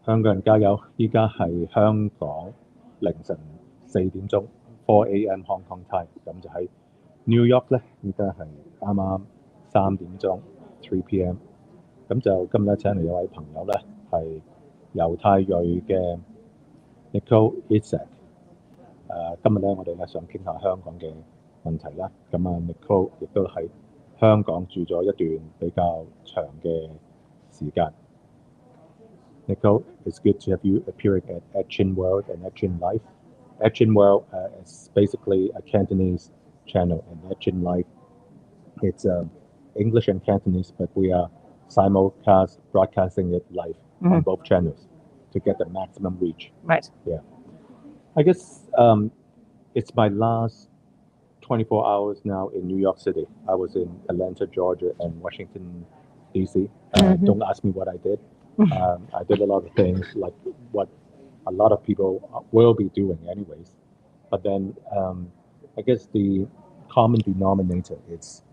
香港人加油！依家係香港凌晨4點鐘，4 a.m. Hong Kong time，咁就喺 New York 咧，依家係啱啱3點鐘3 p.m. 咁就今日請嚟有位朋友咧，係猶太裔嘅 Nicole。今日咧我哋咧想傾下香港嘅問題啦。咁Nicole 亦都喺香港住咗一段比較長嘅時間。Nicole, it's good to have you appearing at Etchin World and Etchin Life. Etchin World is basically a Cantonese channel, and Etchin Life, it's English and Cantonese, but we are simulcast broadcasting it live on both channels to get the maximum reach. Right. Yeah. I guess it's my last 24 hours now in New York City. I was in Atlanta, Georgia, and Washington, D.C. Don't ask me what I did. I did a lot of things like what a lot of people will be doing anyways. But then I guess the common denominator is,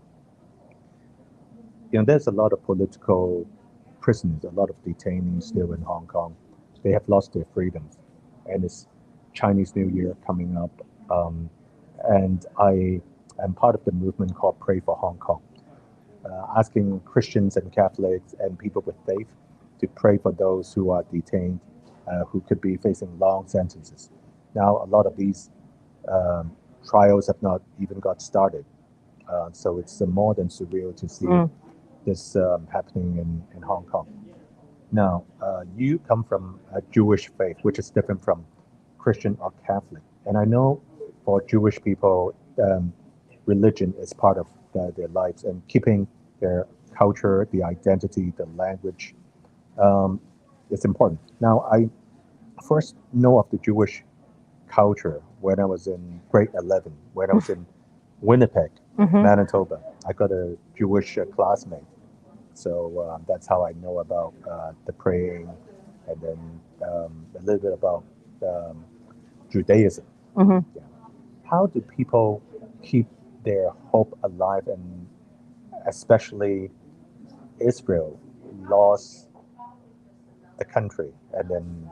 there's a lot of political prisoners, a lot of detainees still in Hong Kong. They have lost their freedoms. And it's Chinese New Year coming up. And I am part of the movement called Pray for Hong Kong, asking Christians and Catholics and people with faith to pray for those who are detained, who could be facing long sentences. Now, a lot of these trials have not even got started. So it's more than surreal to see this happening in Hong Kong. Now, you come from a Jewish faith, which is different from Christian or Catholic. And I know for Jewish people, religion is part of their lives, and keeping their culture, the identity, the language, it's important. Now, I first know of the Jewish culture when I was in grade 11, when I was in Winnipeg, Manitoba. I got a Jewish classmate. So that's how I know about the praying, and then a little bit about Judaism. Yeah. How do people keep their hope alive, and especially Israel lost the country, and then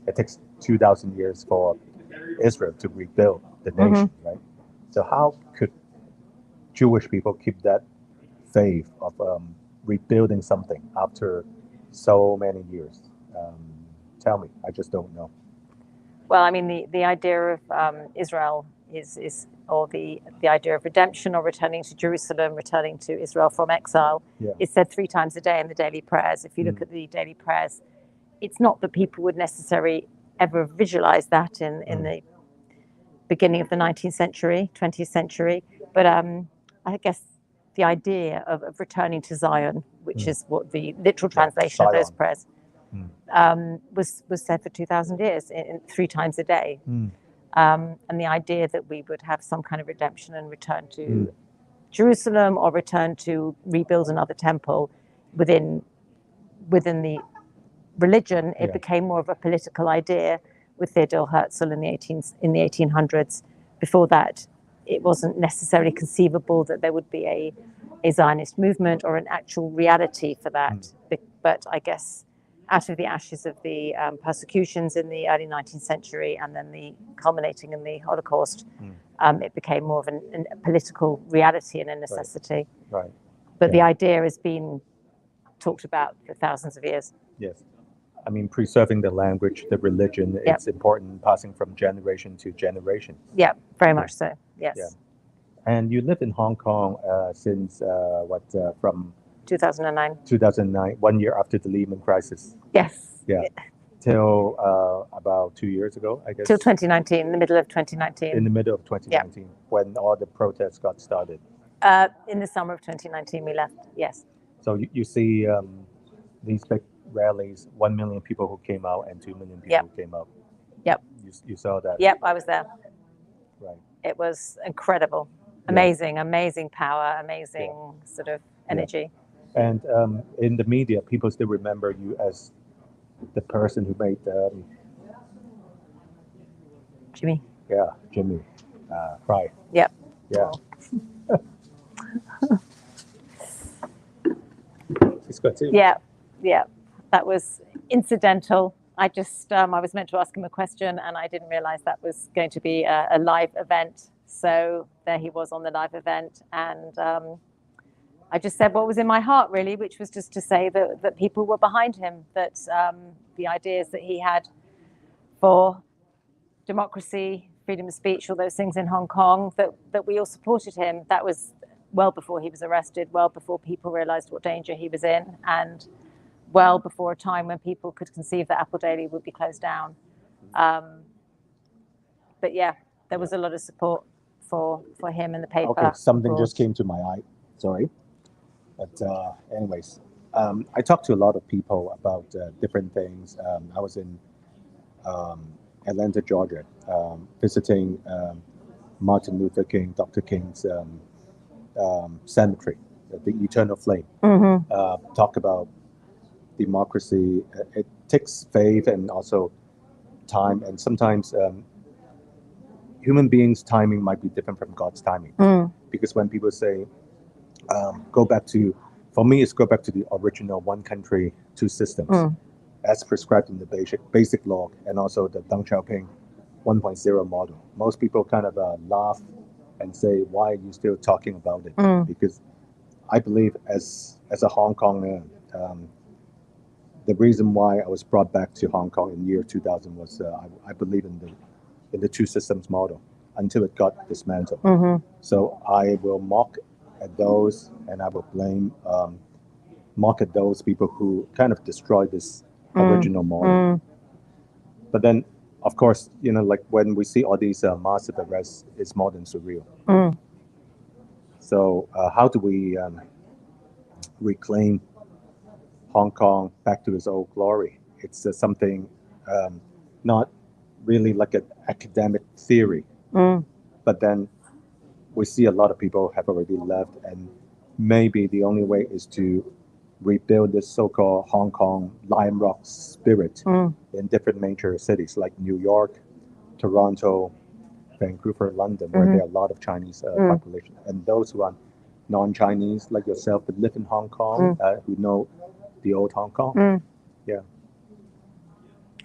it takes 2,000 years for Israel to rebuild the nation, right? So how could Jewish people keep that faith of rebuilding something after so many years? Tell me, I just don't know. Well, I mean, the idea of Israel is or the idea of redemption, or returning to Jerusalem, returning to Israel from exile, is said 3 times a day in the daily prayers. If you look at the daily prayers, it's not that people would necessarily ever visualize that in the beginning of the 19th century, 20th century, but I guess the idea of returning to Zion, which is what the literal translation of those prayers was said for 2,000 years, 3 times a day. And the idea that we would have some kind of redemption and return to Jerusalem, or return to rebuild another temple within the religion, it became more of a political idea with Theodor Herzl in the 1800s. Before that, it wasn't necessarily conceivable that there would be a Zionist movement or an actual reality for that. But I guess out of the ashes of the persecutions in the early 19th century, and then the culminating in the Holocaust, it became more of a political reality and a necessity. Right. But the idea has been talked about for thousands of years. Yes. I mean, preserving the language, the religion, it's important, passing from generation to generation. Yeah, very much so, yes. Yeah. And you live in Hong Kong since, from 2009. 2009, 1 year after the Lehman crisis. Yes. Yeah. Till about 2 years ago, I guess. Till 2019, in the middle of 2019. In the middle of 2019, when all the protests got started. In the summer of 2019, we left, yes. So you see these big rallies, 1 million people who came out and 2 million people who came out. Yep. You saw that? Yep, I was there. Right. It was incredible. Amazing power, amazing sort of energy. And in the media, people still remember you as the person who made Jimmy. Yeah, Jimmy cry. Yep. Yeah. It's good too. Yeah. That was incidental. I was meant to ask him a question and I didn't realize that was going to be a live event. So there he was on the live event, and I just said what was in my heart, really, which was just to say that people were behind him, that the ideas that he had for democracy, freedom of speech, all those things in Hong Kong, that we all supported him. That was well before he was arrested, well before people realized what danger he was in, and well before a time when people could conceive that Apple Daily would be closed down. But yeah, there was a lot of support for him in the paper. Okay, something just came to my eye. Sorry. But anyways, I talked to a lot of people about different things. I was in Atlanta, Georgia, visiting Martin Luther King, Dr. King's cemetery, the Eternal Flame. Talk about democracy. It takes faith and also time, and sometimes human beings' timing might be different from God's timing. Because when people say, go back to the original one country, two systems, as prescribed in the basic law, and also the Deng Xiaoping 1.0 model. Most people kind of laugh and say, why are you still talking about it? Because I believe as a Hong Konger, the reason why I was brought back to Hong Kong in the year 2000 was I believe in the two systems model until it got dismantled. So I will mock at those, and I will mock at those people who kind of destroyed this original model. But then, of course, like when we see all these massive arrests, it's more than surreal. So how do we reclaim Hong Kong back to its old glory? It's something not really like an academic theory, but then we see a lot of people have already left, and maybe the only way is to rebuild this so-called Hong Kong Lion Rock spirit in different major cities like New York, Toronto, Vancouver, London, where there are a lot of Chinese population. And those who are non-Chinese, like yourself, that live in Hong Kong, who know the old Hong Kong. Yeah.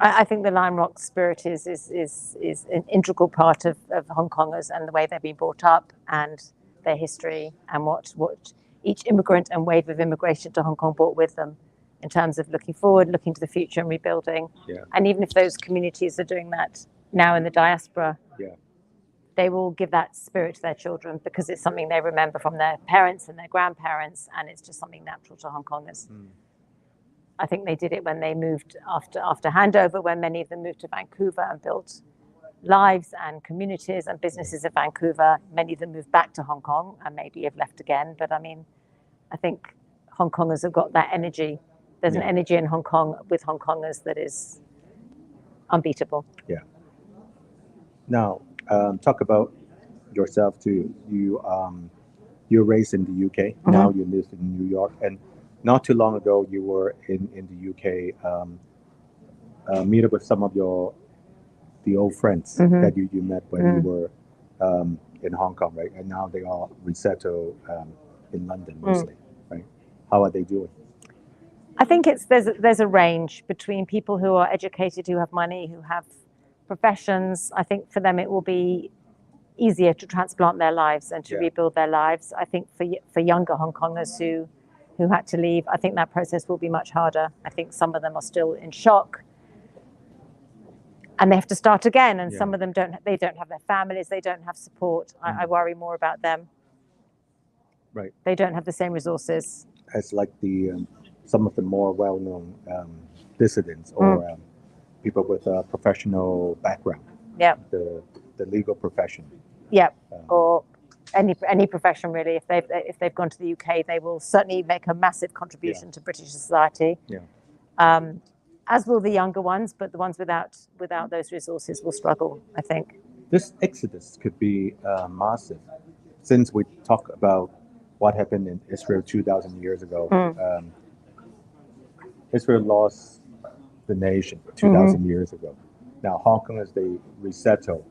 I think the Lion Rock spirit is an integral part of Hong Kongers and the way they've been brought up and their history and what each immigrant and wave of immigration to Hong Kong brought with them in terms of looking forward, looking to the future and rebuilding. And even if those communities are doing that now in the diaspora, they will give that spirit to their children because it's something they remember from their parents and their grandparents, and it's just something natural to Hong Kongers. I think they did it when they moved after handover, when many of them moved to Vancouver and built lives and communities and businesses in Vancouver. Many of them moved back to Hong Kong and maybe have left again. But I mean, I think Hong Kongers have got that energy. There's an energy in Hong Kong with Hong Kongers that is unbeatable. Yeah. Now, talk about yourself too. You're raised in the UK. Now you live in New York, and not too long ago you were in the UK, meet up with some of the old friends that you met when you were in Hong Kong, right? And now they are resettled in London mostly, right? How are they doing? I think there's a range between people who are educated, who have money, who have professions. I think for them it will be easier to transplant their lives and to rebuild their lives. I think for younger Hong Kongers who had to leave, I think that process will be much harder. I think some of them are still in shock and they have to start again, and some of them don't have their families, they don't have support. I worry more about them. Right. They don't have the same resources as like some of the more well-known dissidents or people with a professional background. The legal profession. Or any profession really. If they've gone to the UK, they will certainly make a massive contribution to British society. As will the younger ones, but the ones without those resources will struggle, I think. This exodus could be massive. Since we talk about what happened in Israel 2,000 years ago, Israel lost the nation 2,000 years ago. Now Hong Kong, as they resettle,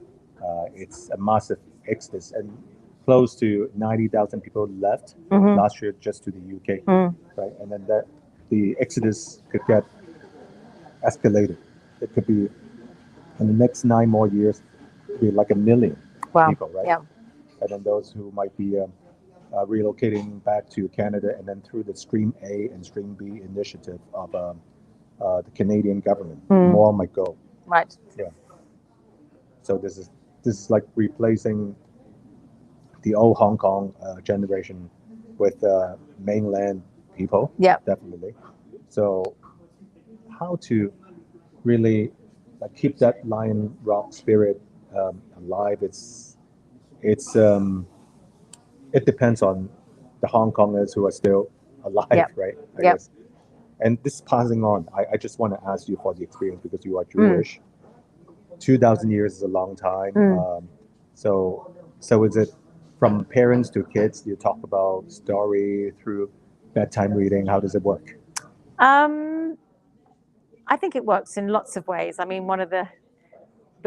it's a massive exodus, and close to 90,000 people left last year just to the UK, right? And then the exodus could get escalated. It could be in the next 9 more years, be like 1 million people, right? Yeah. And then those who might be relocating back to Canada, and then through the Stream A and Stream B initiative of the Canadian government, more might go. Right. Yeah. So this is like replacing the old Hong Kong generation with mainland people. Yeah. Definitely. So how to really keep that Lion Rock spirit alive? It depends on the Hong Kongers who are still alive, right? I guess. And this is passing on. I just want to ask you for the experience because you are Jewish. 2,000 years is a long time. So is it from parents to kids? You talk about story through bedtime reading. How does it work? I think it works in lots of ways. I mean, one of the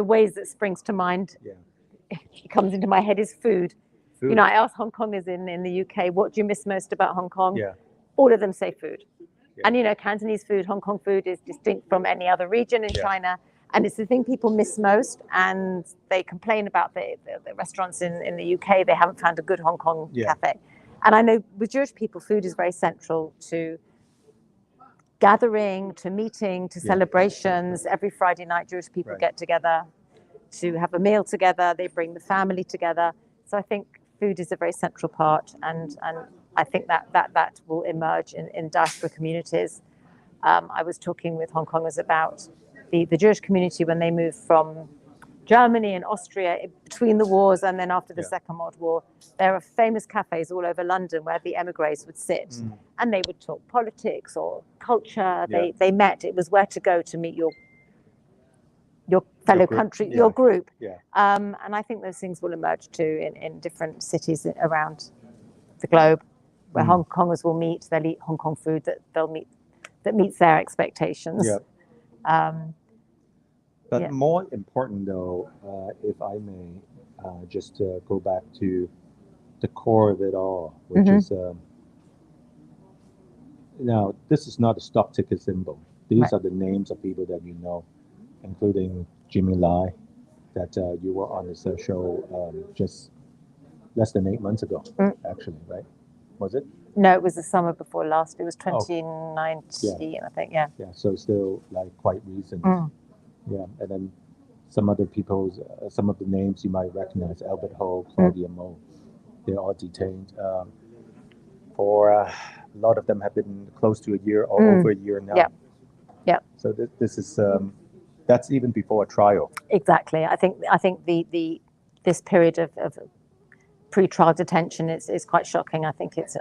ways that springs to mind, comes into my head, is food. You know, I asked Hong Kongers in the UK, what do you miss most about Hong Kong? Yeah. All of them say food. And, you know, Cantonese food, Hong Kong food is distinct from any other region in China. And it's the thing people miss most. And they complain about the restaurants in the UK. They haven't found a good Hong Kong cafe. And I know with Jewish people, food is very central to gathering, to meeting, to celebrations. Every Friday night, Jewish people get together to have a meal together. They bring the family together. So I think food is a very central part, and I think that will emerge in diaspora communities. I was talking with Hong Kongers about the Jewish community when they moved from Germany and Austria between the wars, and then after the Second World War. There are famous cafes all over London where the emigres would sit and they would talk politics or culture. They met. It was where to go to meet your fellow country, your group. And I think those things will emerge too in different cities around the globe, where Hong Kongers will meet. They'll eat Hong Kong food that meets their expectations. But more important though, if I may, just go back to the core of it all, which is now this is not a stock ticket symbol. These are the names of people that you know, including Jimmy Lai, that you were on this show just less than 8 months ago, actually, right? Was it? No, it was the summer before last. It was 2019, I think, Yeah, so still like quite recent. Yeah, and then some other people's, some of the names you might recognize, Albert Ho, Claudia Mo, they're all detained. For a lot of them have been close to a year or over a year now. So this is that's even before a trial. Exactly. I think this period of pre-trial detention is quite shocking. I think it's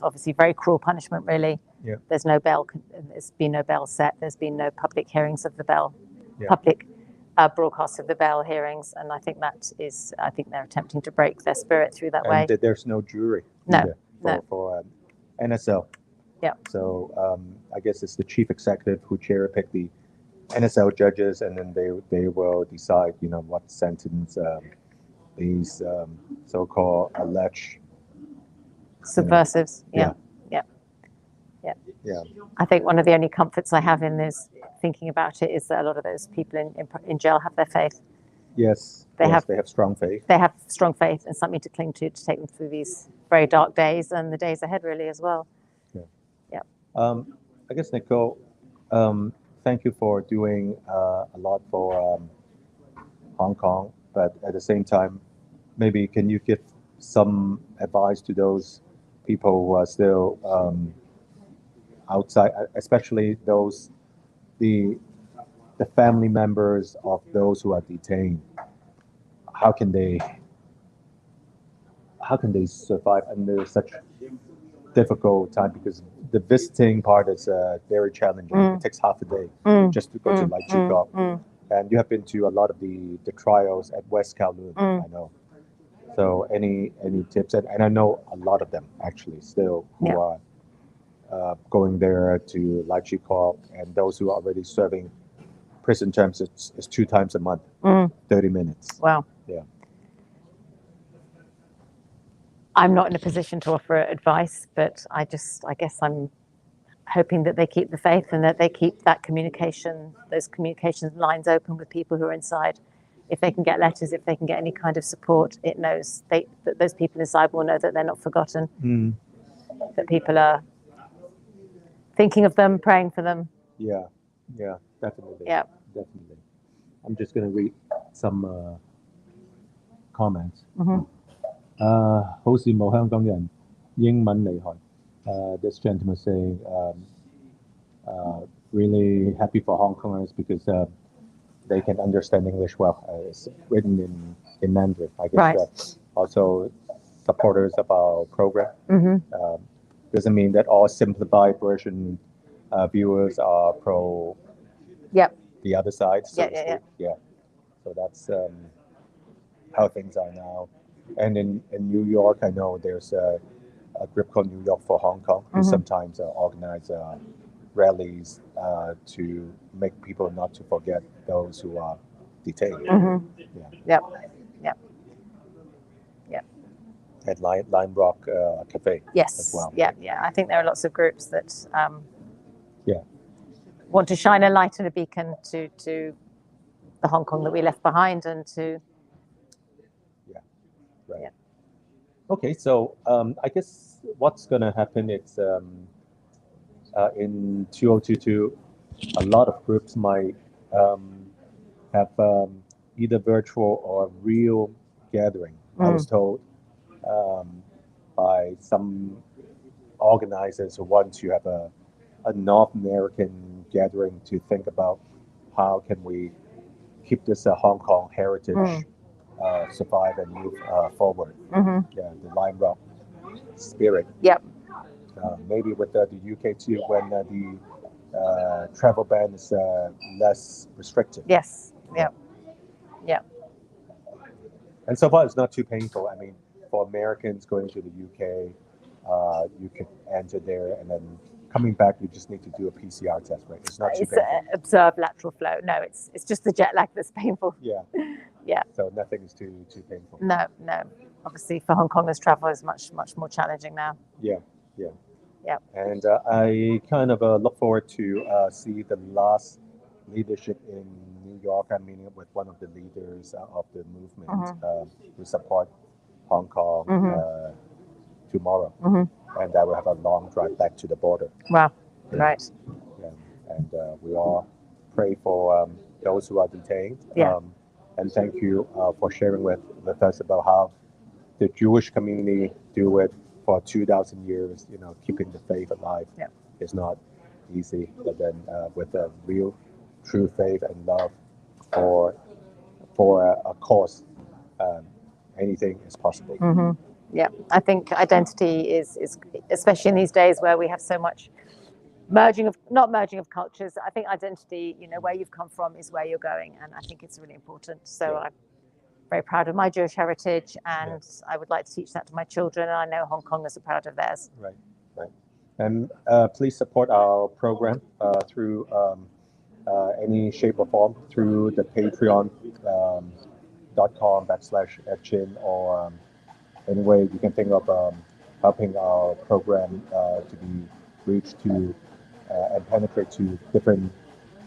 obviously very cruel punishment. Really. There's no bail. There's been no bail set. There's been no public hearings of the bail. Public broadcast of the bail hearings, and I think they're attempting to break their spirit through that way. And there's no jury. For NSL. So I guess it's the chief executive who cherry-picked the NSL judges, and then they will decide, you know, what sentence these so-called alleged subversives. I think one of the only comforts I have in this thinking about it is that a lot of those people in jail have their faith. They have strong faith. They have strong faith and something to cling to take them through these very dark days and the days ahead, really, as well. I guess, Nicole, thank you for doing a lot for Hong Kong, but at the same time, maybe can you give some advice to those people who are still outside, especially the family members of those who are detained? How can they survive under such difficult time? Because the visiting part is very challenging. It takes half a day just to go to Lai Chi Kok. And you have been to a lot of the trials at West Kowloon, I know. So any tips? And I know a lot of them actually still who are going there to Lai Chi Kok, and those who are already serving prison terms, it's 2 times a month, 30 minutes. Wow. I'm not in a position to offer advice, but I guess hoping that they keep the faith and that they keep that those communication lines open with people who are inside. If they can get letters, if they can get any kind of support, it knows that those people inside will know that they're not forgotten, that people are thinking of them, praying for them. Yeah, definitely. Yeah. Definitely. I'm just going to read some comments. 好羨慕香港人英文厲害. This gentleman saying really happy for Hong Kongers because they can understand English well. It's written in Mandarin. I guess Right. Also supporters of our program. Doesn't mean that all simplified version viewers are pro the other side. So yeah. So that's how things are now. And in New York, I know there's a group called New York for Hong Kong, who sometimes organize rallies to make people not to forget those who are detained. Yep. At Lime Rock Cafe as well. Yeah. I think there are lots of groups that want to shine a light and a beacon to the Hong Kong that we left behind and to. Right. Yeah. Okay, so I guess what's going to happen is in 2022, a lot of groups might have either virtual or real gathering. I was told by some organizers who want to have a North American gathering to think about how can we keep this Hong Kong heritage survive and move forward. Yeah, the Lime Rock spirit. Yep. Maybe with the UK too, when the travel ban is less restrictive. Yes. Yep. And so far, it's not too painful. I mean, for Americans going to the UK, you can enter there, and then coming back, you just need to do a PCR test, right? It's not too painful. Observe lateral flow. No, it's just the jet lag that's painful. Yeah. Yeah. So nothing is too painful. No. Obviously, for Hong Kongers, travel is much more challenging now. Yeah. Yeah. And I kind of look forward to see the last leadership in New York. I'm meeting with one of the leaders of the movement who support Hong Kong tomorrow, and I will have a long drive back to the border. Wow. Right. Yeah. And we all pray for those who are detained. Yeah. And thank you for sharing with us about how the Jewish community do it for 2,000 years. You know, keeping the faith alive is not easy, but then with a real, true faith and love for a cause, anything is possible. Yeah, I think identity is especially in these days where we have so much not merging of cultures. I think identity, where you've come from is where you're going, and I think it's really important. So I'm very proud of my Jewish heritage, and I would like to teach that to my children, and I know Hong Kongers are proud of theirs. Right. And please support our program through any shape or form, through the patreon.com/Etchin, or any way you can think of helping our program to be reached to and penetrate to different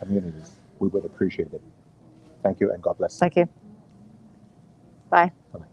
communities. We would appreciate it. Thank you, and God bless. Thank you. Bye. Bye.